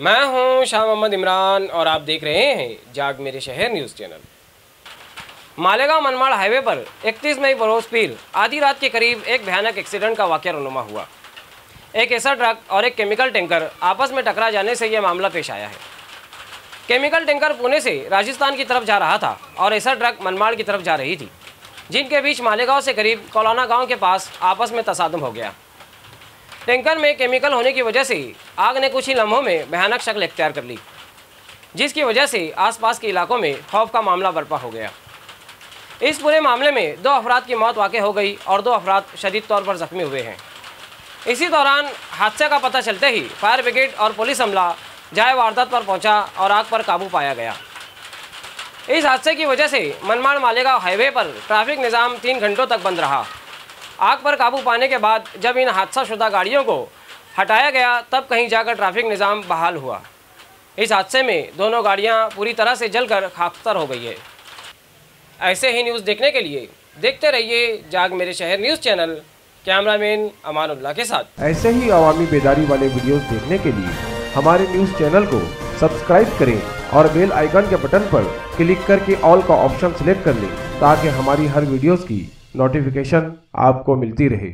मैं हूं शाह मोहम्मद इमरान और आप देख रहे हैं जाग मेरे शहर news channel. Malegaon Manmad highway पर 31 मई बरोज पीर आधी रात के करीब एक भयानक एक्सीडेंट का वाकया रुनुमा हुआ। एक ऐसा ट्रक और एक केमिकल टैंकर आपस में टकरा जाने से यह मामला पेश आया है। केमिकल टैंकर पुणे से राजस्थान की तरफ जा रहा था और ऐसा ट्रक मनमाड़ की तरफ जा रही थी, जिनके बीच मालेगांव से करीब कोलाना गांव के पास आपस में तसादम हो गया। टैंकर में केमिकल होने की वजह से आग ने कुछ ही लम्हों में भयानक शक्ल इख्तियार कर ली, जिसकी वजह से आसपास के इलाकों में खौफ का मामला बरपा हो गया। इस पूरे मामले में 2 अफराद की मौत वाक़ई हो गई और 2 अफराद शदीद तौर पर जख्मी हुए हैं। इसी दौरान हादसे का पता चलते ही फायर ब्रिगेड और पुलिस अमला जाए वारदात पर पहुंचा और आग पर काबू पाया गया। इस हादसे की वजह से मनमाड़ मालेगांव हाईवे पर ट्रैफिक निज़ाम 3 घंटों तक बंद रहा। आग पर काबू पाने के बाद जब इन हादसाशुदा गाड़ियों को हटाया गया तब कहीं जाकर ट्रैफिक निज़ाम बहाल हुआ। इस हादसे में दोनों गाड़ियां पूरी तरह से जलकर खाकतर हो गई है। ऐसे ही न्यूज़ देखने के लिए देखते रहिए जाग मेरे शहर न्यूज़ चैनल। कैमरामैन अमानुल्लाह के साथ। ऐसे ही अवामी बेदारी वाले वीडियोस देखने के लिए हमारे न्यूज़ चैनल को सब्सक्राइब करें और बेल आइकन के बटन पर क्लिक करके ऑल का ऑप्शन सिलेक्ट कर लें, ताकि हमारी हर वीडियोस की नोटिफिकेशन आपको मिलती रहे।